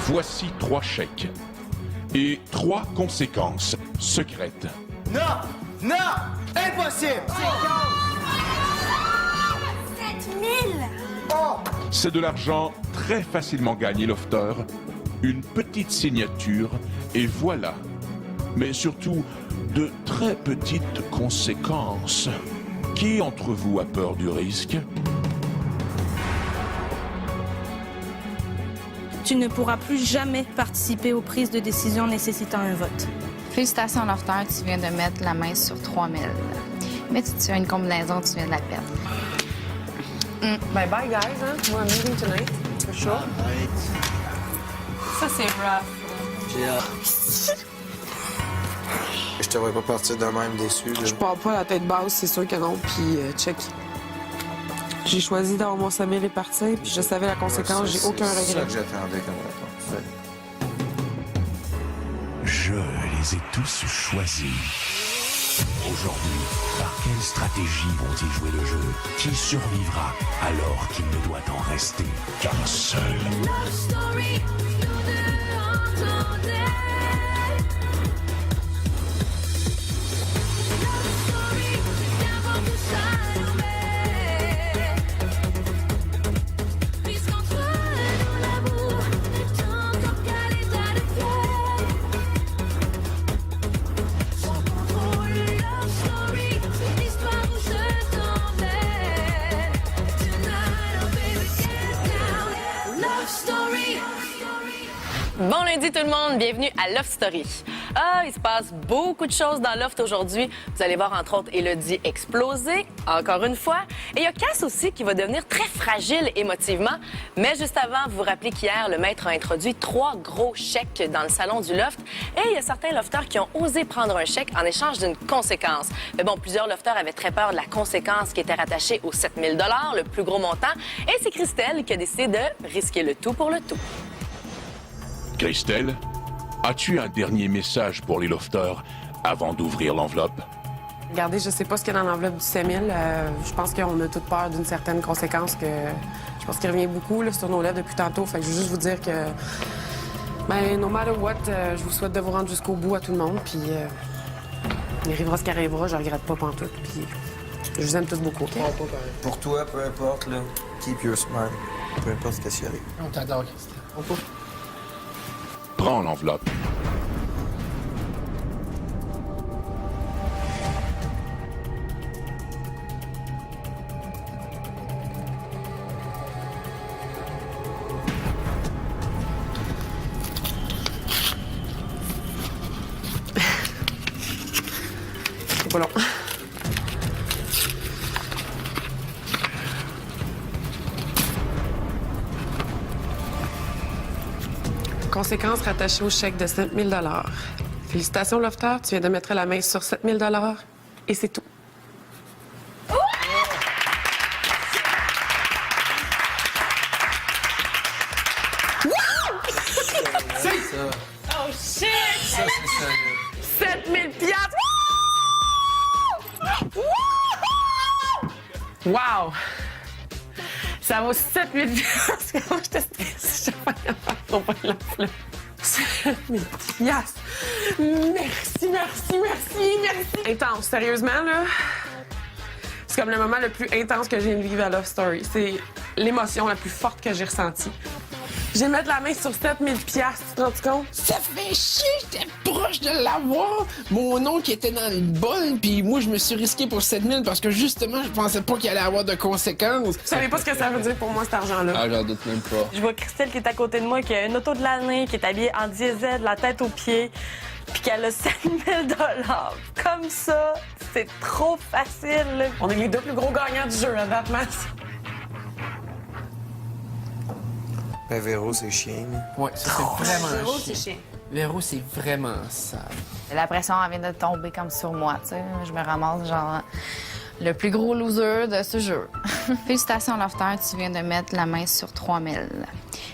Voici 3 chèques et 3 conséquences secrètes. Non! Non! Impossible! 7000! C'est de l'argent très facilement gagné, Lofter. Une petite signature et voilà. Mais surtout, de très petites conséquences. Qui entre vous a peur du risque? Tu ne pourras plus jamais participer aux prises de décision nécessitant un vote. Félicitations, Lofter, tu viens de mettre la main sur 3000. Mais tu as une combinaison, tu viens de la perdre. Bye bye, guys. Hein? We're meeting tonight, for sure. Ça, c'est rough. J'ai hâte. Je te vois pas partir de même déçu. Là. Je pars pas la tête basse, c'est sûr que non. Puis, check. J'ai choisi d'avoir mon sommeil et partir, puis je savais la conséquence, j'ai aucun regret. C'est ça que j'attendais comme réponse. Je les ai tous choisis. Aujourd'hui, par quelle stratégie vont-ils jouer le jeu? Qui survivra alors qu'il ne doit en rester qu'un seul? Love story, nous deux entendez. Love story, viens voir tout ça tomber. Puisqu'entre nous l'amour est encore qu'à l'état de fièvre. Sans contrôle, love story, c'est l'histoire où je t'emmène. Tonight, oh baby, get down. Love story. Bon lundi tout le monde, bienvenue à Loft Story. Ah, il se passe beaucoup de choses dans Loft aujourd'hui. Vous allez voir entre autres Élodie exploser, encore une fois. Et il y a Cass aussi qui va devenir très fragile émotivement. Mais juste avant, vous vous rappelez qu'hier, le maître a introduit 3 gros chèques dans le salon du Loft. Et il y a certains lofters qui ont osé prendre un chèque en échange d'une conséquence. Mais bon, plusieurs lofters avaient très peur de la conséquence qui était rattachée aux 7000 $, le plus gros montant. Et c'est Christelle qui a décidé de risquer le tout pour le tout. Christelle, as-tu un dernier message pour les lofters avant d'ouvrir l'enveloppe? Regardez, je sais pas ce qu'il y a dans l'enveloppe du 7000. Je pense qu'on a toute peur d'une certaine conséquence que je pense qu'il revient beaucoup là, sur nos lèvres depuis tantôt. Fait que je veux juste vous dire que, ben, no matter what, je vous souhaite de vous rendre jusqu'au bout à tout le monde. Puis, il arrivera ce qui arrivera, je regrette pas pantoute. Puis, je vous aime tous beaucoup, OK? Pour toi, peu importe, là, keep your smile. Peu importe ce qui arrive. On t'adore, Christian. Prends l'enveloppe. C'est pas long. Conséquence rattachée au chèque de 7000 $. Félicitations, Lofter. Tu viens de mettre la main sur 7000 $ et c'est tout. Oh shit! Ça, c'est sérieux. 7000 piastres! Wow! Ça vaut 7000 piastres. Comment je te stresse? Je vais pas l'enveloppe. 7000 piastres. Merci. Intense, sérieusement, là. C'est comme le moment le plus intense que j'ai vécu à Love Story. C'est l'émotion la plus forte que j'ai ressentie. J'ai mettre la main sur 7000 piastres, tu te rends compte? Ça fait chier, j'étais proche de l'avoir. Mon oncle était dans le bol, puis moi, je me suis risqué pour 7000 parce que justement, je pensais pas qu'il allait avoir de conséquences. Vous savez pas ce que ça veut dire pour moi, cet argent-là. Ah, j'en doute même pas. Je vois Christelle qui est à côté de moi, qui a une auto de l'année, qui est habillée en diesel, la tête aux pieds, puis qu'elle a 7000 $. Comme ça, c'est trop facile. Là. On est les 2 plus gros gagnants du jeu à date, Max. Ben, Véro, c'est chien. Ouais, ça c'est vraiment Véro, chiant. c'est chiant. Véro, c'est vraiment sale. La pression, elle vient de tomber comme sur moi, tu sais. Je me ramasse, genre, le plus gros loser de ce jeu. Félicitations, Lofter, tu viens de mettre la main sur 3000.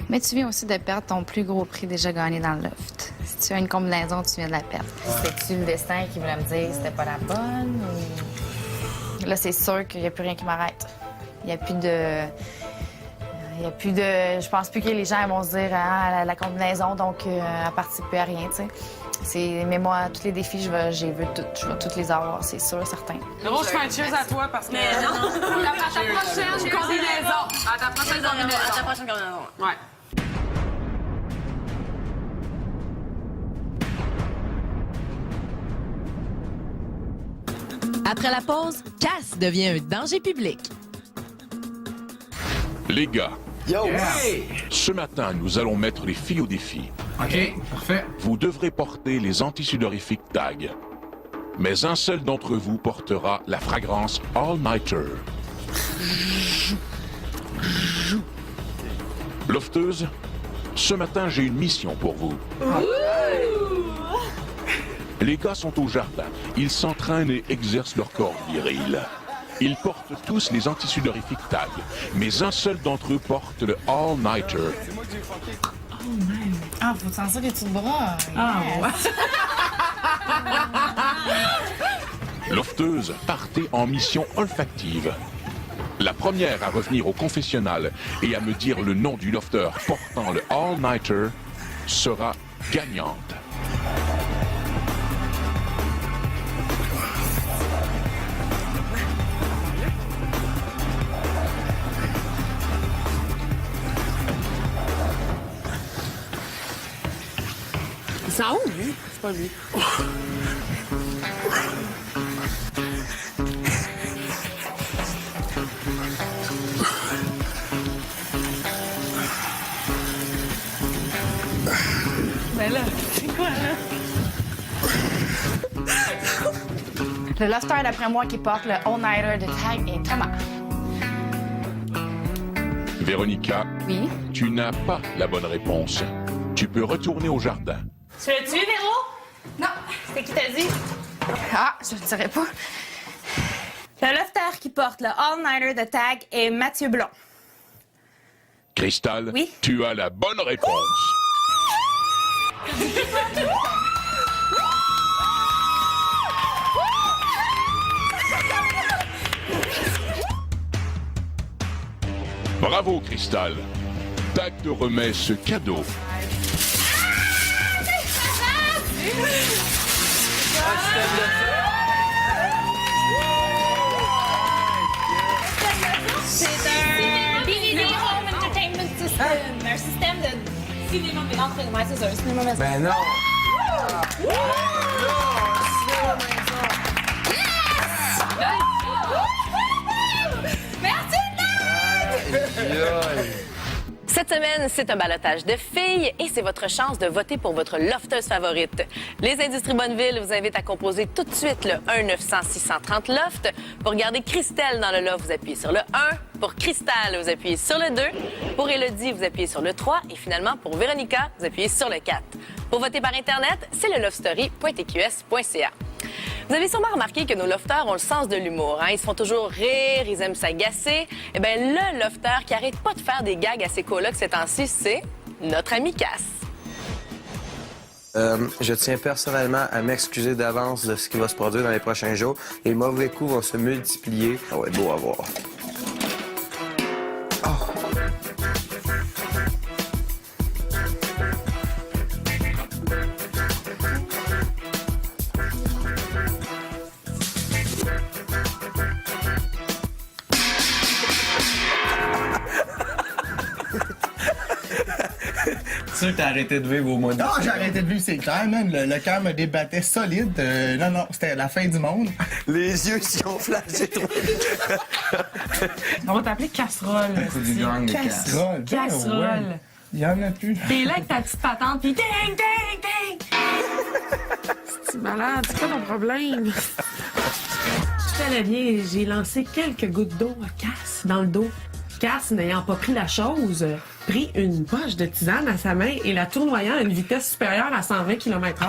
Mais tu viens aussi de perdre ton plus gros prix déjà gagné dans le loft. Si tu as une combinaison, tu viens de la perdre. C'était-tu le destin qui voulait me dire que c'était pas la bonne ou... Là, c'est sûr qu'il n'y a plus rien qui m'arrête. Il n'y a plus de... Il y a plus de... Je pense plus que les gens vont se dire ah, la combinaison, donc elle participe plus à rien, tu sais. Mais moi, tous les défis, je vais tous les avoir, c'est sûr, certain. Gros, je fais un cheers à toi parce que... Mais non. À ta prochaine combinaison. À ta prochaine combinaison. À ta prochaine combinaison. Ouais. Après la pause, Cass devient un danger public. Les gars, Yo! ce matin, nous allons mettre les filles au défi. OK, parfait. Vous devrez porter les antisudorifiques TAG. Mais un seul d'entre vous portera la fragrance All Nighter. Lofteuse, ce matin, j'ai une mission pour vous. Les gars sont au jardin. Ils s'entraînent et exercent leur corps viril. Ils portent tous les antisudorifiques TAG, mais un seul d'entre eux porte le All Nighter. Ah, faut t'en sortir les petits bras. Ah, ouais. Lofteuse, partez en mission olfactive. La première à revenir au confessionnal et à me dire le nom du lofteur portant le All Nighter sera gagnante. Il s'en où, lui? C'est pas lui. Ben là, c'est quoi, là? Le lofter, d'après moi, qui porte le all-nighter de Tag est Thomas. Véronica, Oui? tu n'as pas la bonne réponse. Tu peux retourner au jardin. Tu l'as tué, Véro? Non. C'est qui t'a dit? Ah, je ne dirais pas. Le lofter qui porte le All-Nighter de Tag est Mathieu Blond. Cristal, Oui? tu as la bonne réponse. Bravo, Cristal. Tag te remet ce cadeau. C'est un DVD Home Entertainment System. Un système de cinéma maison. Ouais, c'est ça, un cinéma maison. Ben non! Cette semaine, c'est un ballottage de filles et c'est votre chance de voter pour votre lofteuse favorite. Les Industries Bonneville vous invitent à composer tout de suite le 1-900-630 Loft. Pour garder Christelle dans le loft, vous appuyez sur le 1. Pour Cristal, vous appuyez sur le 2. Pour Élodie, vous appuyez sur le 3. Et finalement, pour Véronica, vous appuyez sur le 4. Pour voter par Internet, c'est le lovestory.tqs.ca. Vous avez sûrement remarqué que nos lofters ont le sens de l'humour. Hein? Ils se font toujours rire, ils aiment s'agacer. Eh bien, le lofter qui arrête pas de faire des gags à ses colocs ces temps-ci, c'est notre ami Cass. Je tiens personnellement à m'excuser d'avance de ce qui va se produire dans les prochains jours. Les mauvais coups vont se multiplier. Ça va être beau à voir. sûr que t'as arrêté de vivre au mois d'août. Non, j'ai arrêté de vivre, c'est clair, man. Le cœur me débattait solide. Non, c'était la fin du monde. Les yeux s'y ont flashé trop. On va t'appeler Casserole. C'est du gang de Casserole. Casserole. Ouais. Il y en a plus. T'es là avec ta petite patente, pis ding, ding, ding! C'est malade, c'est quoi ton problème? Tout allait bien, j'ai lancé quelques gouttes d'eau à Cass dans le dos. Cass, n'ayant pas pris la chose, prit une poche de tisane à sa main et la tournoyant à une vitesse supérieure à 120 km/h.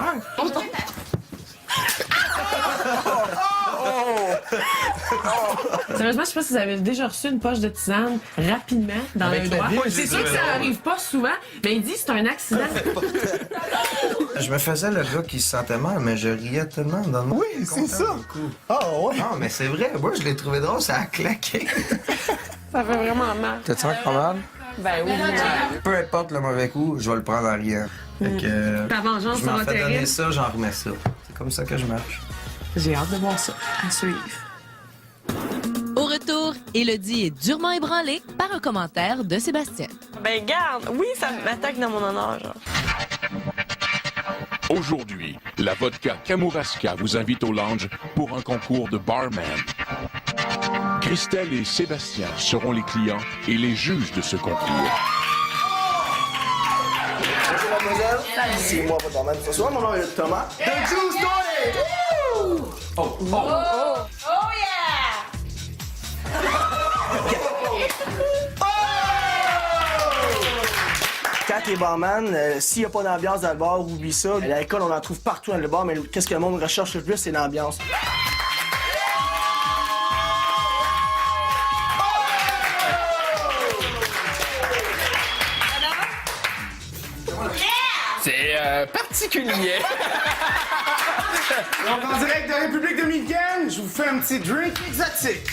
Sérieusement, je sais pas si vous avez déjà reçu une poche de tisane rapidement dans Avec le la doigt. vie, C'est sûr que ça arrive pas souvent, mais il dit que c'est un accident. Je me faisais le gars qui se sentait mal, mais je riais tellement dans le monde. Oui, c'est ça. Oh, ouais. Non, mais c'est vrai. Moi, je l'ai trouvé drôle, ça a claqué. Ça fait vraiment mal. T'as-tu encore mal? Ben oui. Peu importe le mauvais coup, je vais le prendre en riant. Fait que, Ta vengeance je m'en sera fais donner terrible. ça, j'en remets ça. C'est comme ça que je marche. J'ai hâte de voir ça. À suivre. Au retour, Élodie est durement ébranlée par un commentaire de Sébastien. Ben, garde, oui, ça m'attaque dans mon honneur, genre. Aujourd'hui, la vodka Kamouraska vous invite au lounge pour un concours de barman. Christelle et Sébastien seront les clients et les juges de ce concours. Bonjour mademoiselle, c'est moi votre barman ce soir, mon nom est Thomas. The Juice Story! Oh yeah! Quand t'es barman, s'il n'y a pas d'ambiance dans le bar, oublie ça. L'alcool, on en trouve partout dans le bar, mais qu'est-ce que le monde recherche le plus, c'est l'ambiance. C'est particulier. Donc, en direct de la République dominicaine, je vous fais un petit drink exotique.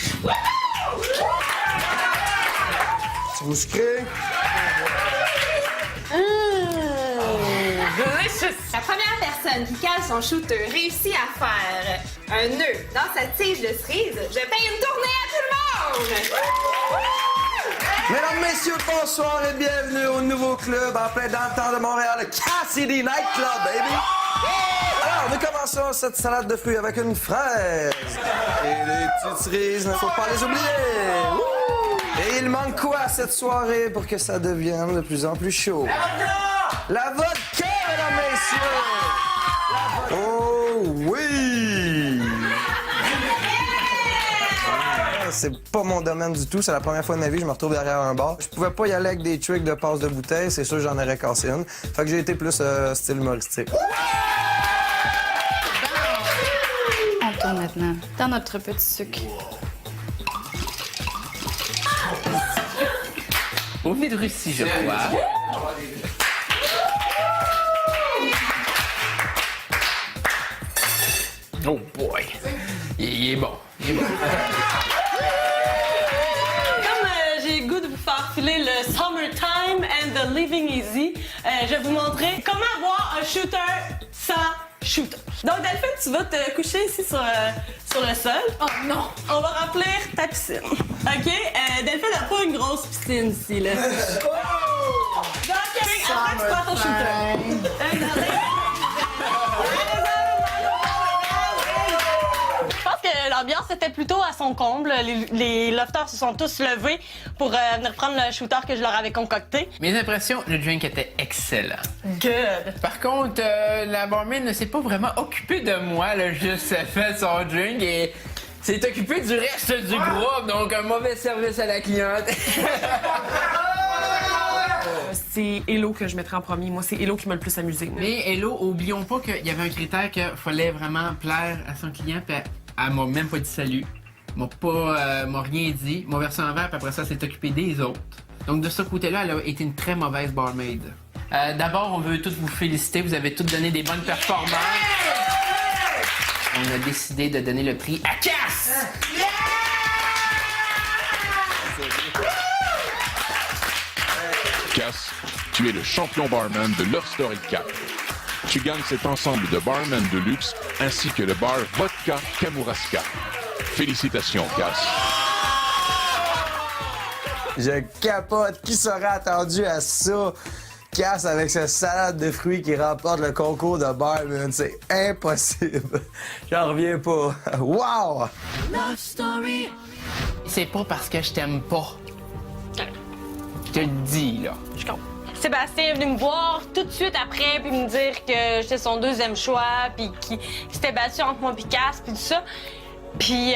Si vous sucrez. Delicious! La première personne qui cale son shooter réussit à faire un nœud dans sa tige de cerise. Je paye une tournée à tout le monde! Mesdames, messieurs, bonsoir et bienvenue au nouveau club en plein dans le temps de Montréal, le Cassidy Night Club, baby! Alors, nous commençons cette salade de fruits avec une fraise. Et les petites cerises, il ne faut pas les oublier. Wouh! Et il manque quoi cette soirée pour que ça devienne de plus en plus chaud? La vodka, mesdames, messieurs! Oh oui! C'est pas mon domaine du tout. C'est la première fois de ma vie que je me retrouve derrière un bar. Je pouvais pas y aller avec des tricks de passe de bouteille. C'est sûr que j'en aurais cassé une. Fait que j'ai été plus style humoristique. On tourne maintenant dans notre petit sucre. Au vide de Russie, je crois. Oh boy! Il est bon. Il est bon. Comme j'ai le goût de vous faire filer le Summertime and the Living Easy, je vais vous montrer comment avoir un shooter sans shooter. Donc, Delphine, tu vas te coucher ici sur le sol. Oh non! On va remplir ta piscine. OK? Delphine n'a pas une grosse piscine ici, là. Donc, après, tu prends ton shooter. Je pense que l'ambiance était plutôt à son comble. Les lofters se sont tous levés pour venir prendre le shooter que je leur avais concocté. Mes impressions, le drink était excellent. Good. Par contre, la barmaid ne s'est pas vraiment occupée de moi. Elle a juste fait son drink et s'est occupée du reste du groupe. Donc, un mauvais service à la cliente. C'est Hello que je mettrais en premier. Moi, c'est Hello qui m'a le plus amusé. Mais Hello, oublions pas qu'il y avait un critère qu'il fallait vraiment plaire à son client. Puis elle m'a même pas dit salut. M'a rien dit. M'a versé un verre, puis après ça, elle s'est occupée des autres. Donc, de ce côté-là, elle a été une très mauvaise barmaid. D'abord, on veut tous vous féliciter. Vous avez tous donné des bonnes performances. On a décidé de donner le prix à Cass! Cass, tu es le champion barman de Love Story 4. Tu gagnes cet ensemble de barman de luxe ainsi que le bar Vodka Kamouraska. Félicitations, Cass. Je capote. Qui serait attendu à ça? Cass avec cette salade de fruits qui remporte le concours de barman. C'est impossible. J'en reviens pas. Wow! Love Story. C'est pas parce que je t'aime pas. Je te le dis, là. Je comprends. Sébastien est venu me voir tout de suite après puis me dire que j'étais son deuxième choix puis qu'il s'était battu entre moi et Cass puis tout ça. Puis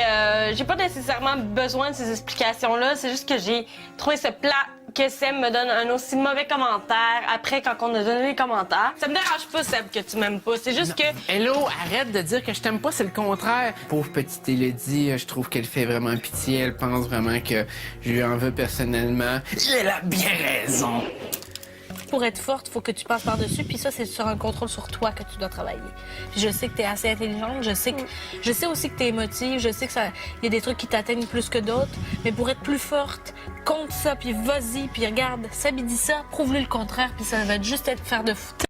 j'ai pas nécessairement besoin de ces explications-là. C'est juste que j'ai trouvé ça plat que Seb me donne un aussi mauvais commentaire après quand on a donné les commentaires. Ça me dérange pas, Seb, que tu m'aimes pas. C'est juste que... Hello, arrête de dire que je t'aime pas, c'est le contraire. Pauvre petite Élodie, je trouve qu'elle fait vraiment pitié. Elle pense vraiment que je lui en veux personnellement. Et elle a bien raison. pour être forte, il faut que tu passes par-dessus. Puis ça, c'est sur un contrôle sur toi que tu dois travailler. Puis je sais que tu es assez intelligente. Je sais aussi que tu es émotive. Je sais que il y a des trucs qui t'atteignent plus que d'autres. Mais pour être plus forte, compte ça, puis vas-y, puis regarde, Sabi dit ça, prouve-lui le contraire, puis ça va juste être faire de